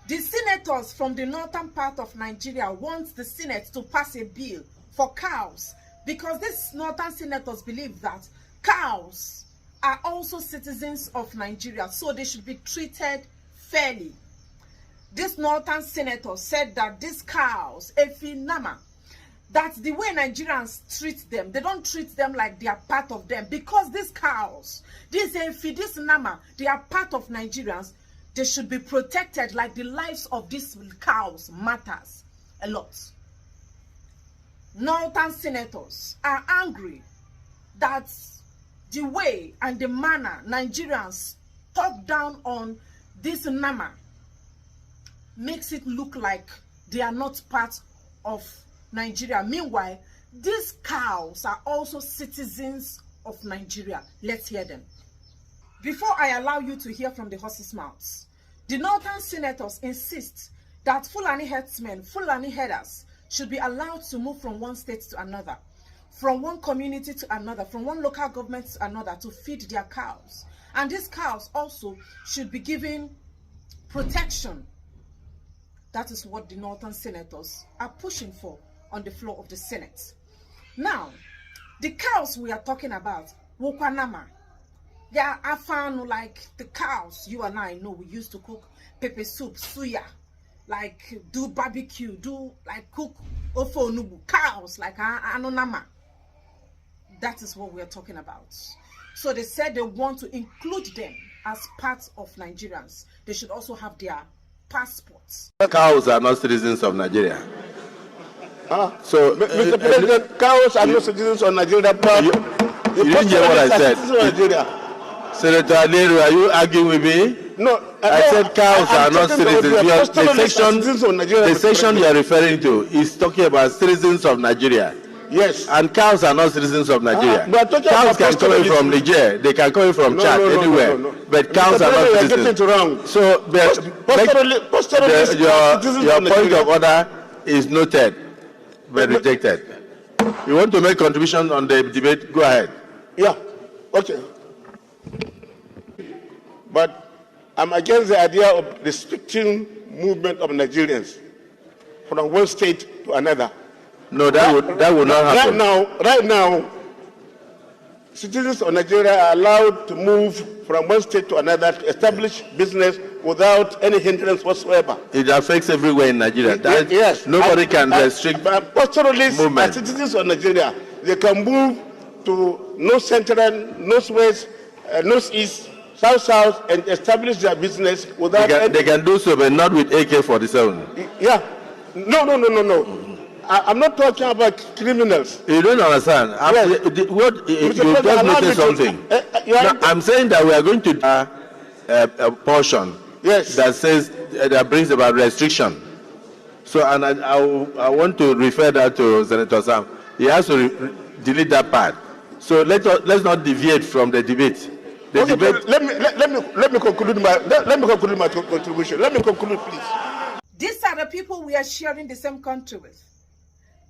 The senators from the northern part of Nigeria want the Senate to pass a bill for cows because these northern senators believe that cows are also citizens of Nigeria, so they should be treated fairly. This northern senator said that these cows, Efinama, that the way Nigerians treat them, they don't treat them like they are part of them, because these cows, this Nama, they are part of Nigerians. They should be protected like the lives of these cows matters a lot. Northern senators are angry that the way and the manner Nigerians talk down on this Nama makes it look like they are not part of Nigeria. Meanwhile, these cows are also citizens of Nigeria. Let's hear them. Before I allow you to hear from the horse's mouths, the northern senators insist that Fulani herdsmen, Fulani herders, should be allowed to move from one state to another, from one community to another, from one local government to another to feed their cows. And these cows also should be given protection. That is what the northern senators are pushing for on the floor of the Senate. Now, the cows we are talking about, Wokanama, they are afanu like the cows you and I know we used to cook pepper soup, suya, like do barbecue, do like cook ofo nubu, cows like anonama. That is what we are talking about. So they said they want to include them as part of Nigerians. They should also have their passports. Cows are not citizens of Nigeria. So, Mr. President, cows are not citizens of Nigeria. You didn't hear what I said. Senator Aderu, are you arguing with me? No, I said cows are not citizens. The section you are referring to is talking about citizens of Nigeria. Yes. And cows are not citizens of Nigeria. Cows can come in from Niger, they can come in from Chad, anywhere. But cows are not citizens. So, your point of order is noted, but rejected. You want to make contribution on the debate? Go ahead. Yeah, okay. But I'm against the idea of restricting movement of Nigerians from one state to another. No, that would not happen. Right now, citizens of Nigeria are allowed to move from one state to another to establish business without any hindrance whatsoever. It affects everywhere in Nigeria. Yes. Nobody can restrict pastoralists movement. are citizens of Nigeria. They can move to north central, northwest, northeast, south, and establish their business without. They can do so, but not with AK-47. Yeah. No. I'm not talking about criminals. You don't understand. Yes. You just noticed something. I'm saying that we are going to a portion that says that brings about restriction. So, and I want to refer that to Senator Sam. He has to delete that part. So let's not deviate from the debate. Let me conclude my contribution. Let me conclude, please. These are the people we are sharing the same country with.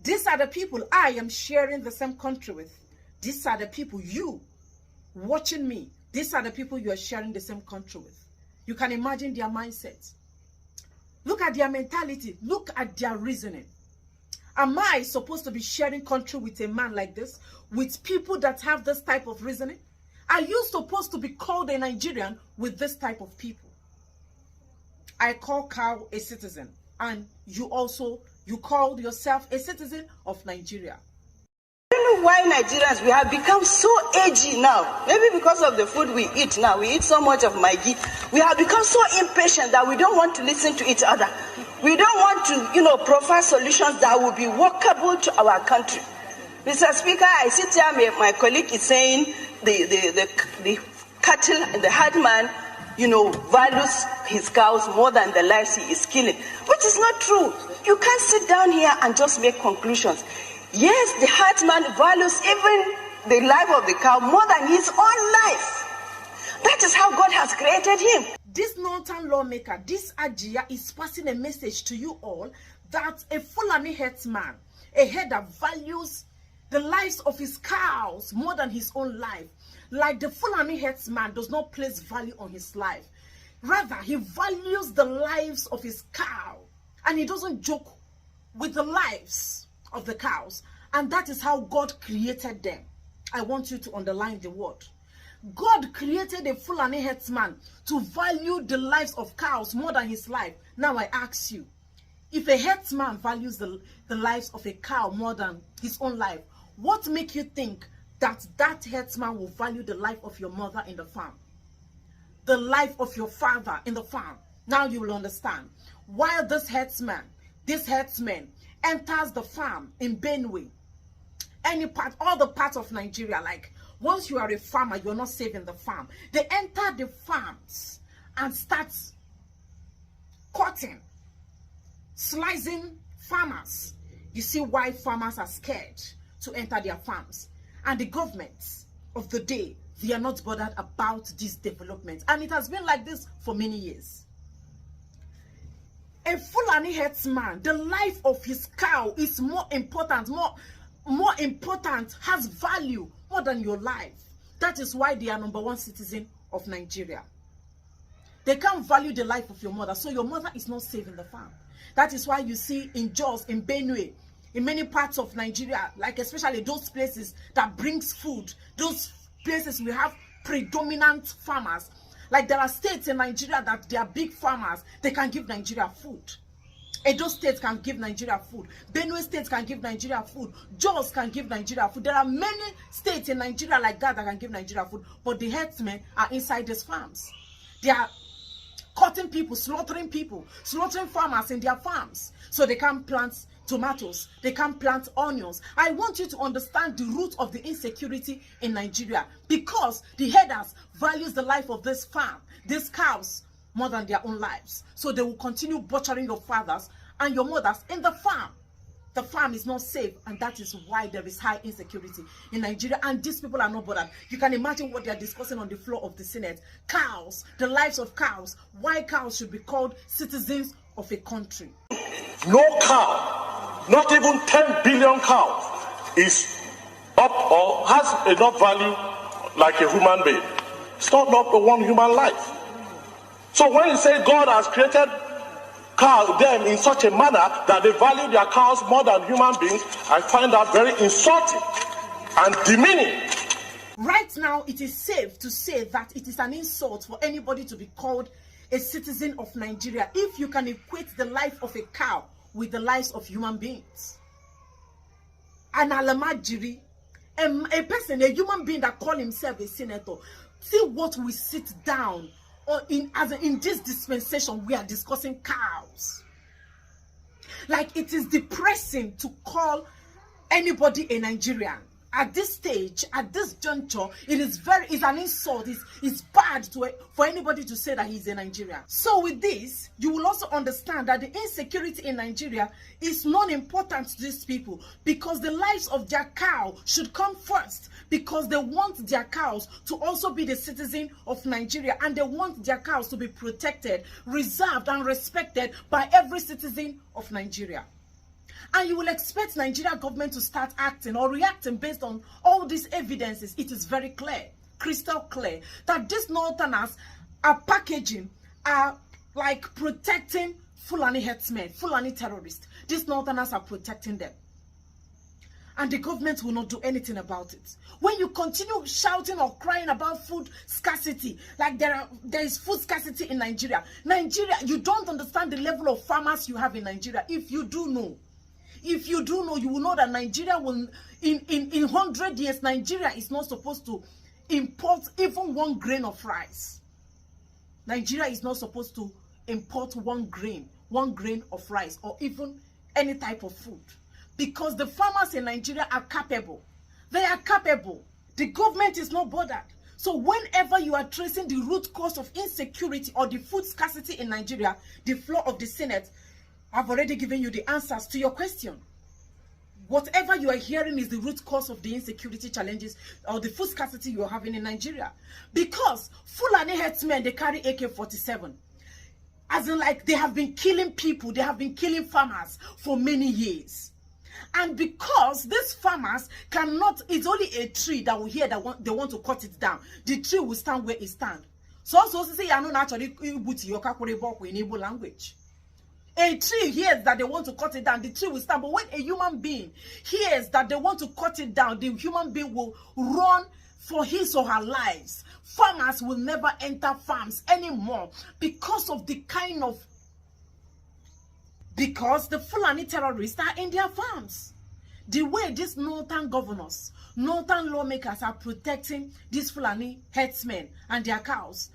These are the people I am sharing the same country with. These are the people you watching me. These are the people you are sharing the same country with. You can imagine their mindset. Look at their mentality. Look at their reasoning. Am I supposed to be sharing country with a man like this? With people that have this type of reasoning? Are you supposed to be called a Nigerian with this type of people? I call Cow a citizen. And you called yourself a citizen of Nigeria. I don't know why Nigerians, we have become so edgy now. Maybe because of the food we eat now. We eat so much of Maggi. We have become so impatient that we don't want to listen to each other. We don't want to, provide solutions that will be workable to our country. Mr. Speaker, I sit here, my colleague is saying the cattle and the herdman, values his cows more than the lives he is killing, which is not true. You can't sit down here and just make conclusions. Yes, the herdsman values even the life of the cow more than his own life. That is how God has created him. This northern lawmaker, this Ajia, is passing a message to you all that a Fulani herdsman, a herder, values the lives of his cows more than his own life. Like the Fulani herdsman does not place value on his life. Rather, he values the lives of his cow. And he doesn't joke with the lives of the cows. And that is how God created them. I want you to underline the word. God created a Fulani herdsman to value the lives of cows more than his life. Now I ask you, if a herdsman values the lives of a cow more than his own life, what makes you think that that herdsman will value the life of your mother in the farm? The life of your father in the farm? Now you will understand. While this herdsman enters the farm in Benue, all the parts of Nigeria, like once you are a farmer, you're not safe in the farm. They enter the farms and start cutting, slicing farmers. You see why farmers are scared to enter their farms. And the governments of the day, they are not bothered about these developments. And it has been like this for many years. A Fulani herdsman, the life of his cow is more important, more important, has value more than your life. That is why they are #1 citizen of Nigeria. They can't value the life of your mother, so your mother is not safe in the farm. That is why you see in Jos, in Benue, in many parts of Nigeria, like especially those places that brings food, those places we have predominant farmers. Like there are states in Nigeria that they are big farmers, they can give Nigeria food. Edo State can give Nigeria food. Benue State can give Nigeria food. Jos can give Nigeria food. There are many states in Nigeria like that can give Nigeria food. But the herdsmen are inside these farms. They are cutting people, slaughtering farmers in their farms. So they can plant tomatoes. They can plant onions. I want you to understand the root of the insecurity in Nigeria. Because the herders values the life of this farm, these cows, more than their own lives. So they will continue butchering your fathers and your mothers in the farm. The farm is not safe, and that is why there is high insecurity in Nigeria, and these people are not bothered. You can imagine what they are discussing on the floor of the Senate. Cows, the lives of cows, why cows should be called citizens of a country. No cow, not even 10 billion cows, is up or has enough value like a human being. It's not up to one human life. So when you say God has created them in such a manner that they value their cows more than human beings, I find that very insulting and demeaning. Right now, it is safe to say that it is an insult for anybody to be called a citizen of Nigeria if you can equate the life of a cow with the lives of human beings. An alamajiri, a person, a human being that calls himself a senator. See what we sit down or in this dispensation, we are discussing cows. Like, it is depressing to call anybody a Nigerian. At this stage, at this juncture, it's an insult. It's bad for anybody to say that he's a Nigerian. So with this, you will also understand that the insecurity in Nigeria is non-important to these people, because the lives of their cow should come first, because they want their cows to also be the citizen of Nigeria, and they want their cows to be protected, reserved, and respected by every citizen of Nigeria. And you will expect Nigeria government to start acting or reacting based on all these evidences. It is very clear, crystal clear, that these northerners are like protecting Fulani herdsmen, Fulani terrorists. These northerners are protecting them. And the government will not do anything about it. When you continue shouting or crying about food scarcity, like there is food scarcity in Nigeria. You don't understand the level of farmers you have in Nigeria. If you do know, you will know that Nigeria will, in 100 years, Nigeria is not supposed to import even 1 grain of rice. Nigeria is not supposed to import 1 grain of rice, or even any type of food. Because the farmers in Nigeria are capable. They are capable. The government is not bothered. So whenever you are tracing the root cause of insecurity or the food scarcity in Nigeria, the floor of the Senate, I've already given you the answers to your question. Whatever you are hearing is the root cause of the insecurity challenges or the food scarcity you are having in Nigeria. Because Fulani herdsmen, they carry AK-47. As in, like, they have been killing people, they have been killing farmers for many years. And because these farmers cannot, it's only a tree that will hear that they want to cut it down. The tree will stand where it stands. So say you know actually buti your kakurebo in Igbo language. A tree hears that they want to cut it down, the tree will stand. But when a human being hears that they want to cut it down, the human being will run for his or her lives. Farmers will never enter farms anymore because of the kind of, because the Fulani terrorists are in their farms. The way these northern governors, northern lawmakers are protecting these Fulani herdsmen and their cows,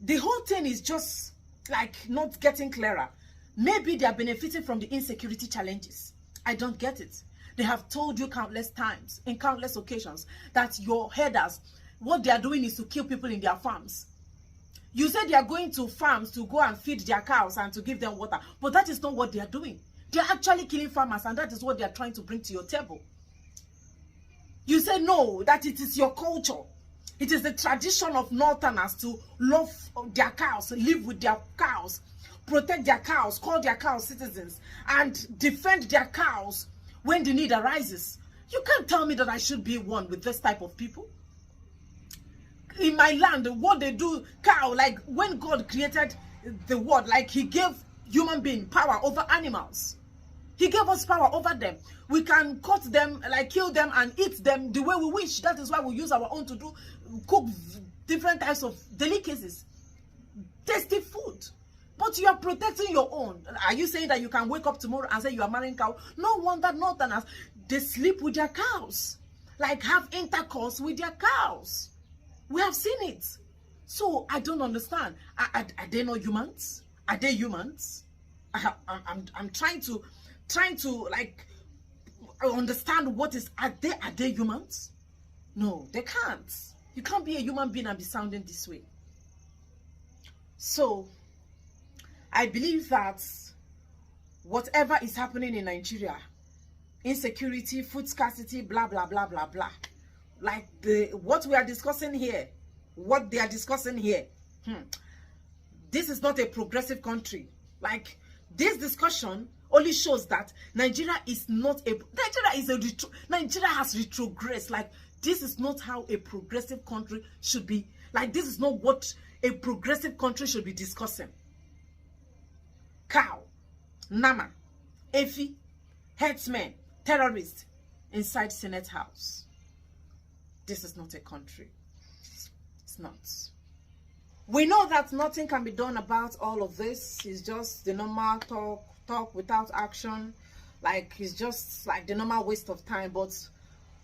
the whole thing is just like not getting clearer. Maybe they are benefiting from the insecurity challenges. I don't get it. They have told you countless times, in countless occasions, that your herders, what they are doing is to kill people in their farms. You said they are going to farms to go and feed their cows and to give them water, but that is not what they are doing. They are actually killing farmers, and that is what they are trying to bring to your table. You say no, that it is your culture. It is the tradition of Northerners to love their cows, live with their cows, protect their cows, call their cows citizens, and defend their cows when the need arises. You can't tell me that I should be one with this type of people. In my land, what they do, cow, like when God created the world, like he gave human being power over animals. He gave us power over them. We can cut them, like kill them and eat them the way we wish. That is why we use our own to do, cook different types of delicacies, tasty food. But you are protecting your own. Are you saying that you can wake up tomorrow and say you are marrying cow? No wonder Northerners, they sleep with their cows, like have intercourse with their cows. We have seen it. So I don't understand. Are they not humans? Are they humans? I'm trying to like understand what is. Are they humans? No, they can't. You can't be a human being and be sounding this way. So I believe that whatever is happening in Nigeria, insecurity, food scarcity, blah blah blah blah blah, like what we are discussing here, what they are discussing here, this is not a progressive country. Like this discussion only shows that Nigeria is not a Nigeria has retrogressed. Like this is not how a progressive country should be. Like this is not what a progressive country should be discussing. Cow, Nama, Efi, herdsmen, terrorists inside Senate House. This is not a country. It's not. We know that nothing can be done about all of this. It's just the normal talk without action. Like it's just like the normal waste of time. But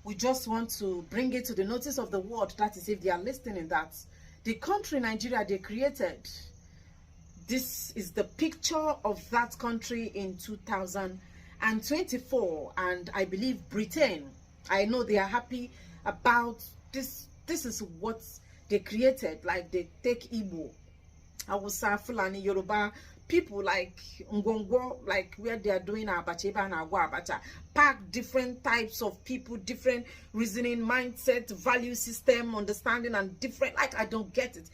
we just want to bring it to the notice of the world. That is, if they are listening, that the country Nigeria they created, this is the picture of that country in 2024, and I believe Britain, I know they are happy about this. This is what they created. Like they take Igbo, Hausa, Fulani, Yoruba people, like Ngongo, like where they are doing Abacha and Agwa Abacha, pack different types of people, different reasoning, mindset, value system, understanding, and different. Like I don't get it.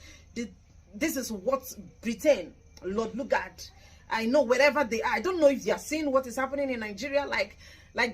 This is what Britain. Lord, look at. I know wherever they are. I don't know if they are seeing what is happening in Nigeria. Like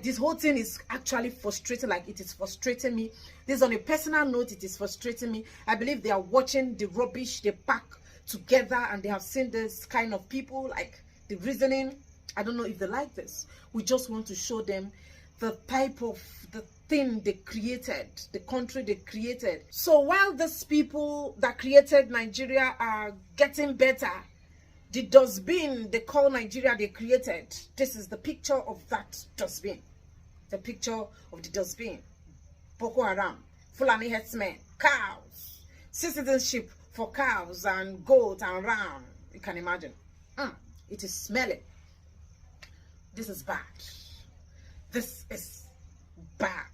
this whole thing is actually frustrating. Like it is frustrating me. This on a personal note, it is frustrating me. I believe they are watching the rubbish they pack together, and they have seen this kind of people, like the reasoning. I don't know if they like this. We just want to show them the type of the thing they created, the country they created. So while these people that created Nigeria are getting better, the dustbin they call Nigeria they created, this is the picture of that dustbin. The picture of the dustbin. Boko Haram, Fulani herdsmen, cows, citizenship for cows and goat and ram. You can imagine. It is smelling. This is bad. This is bad.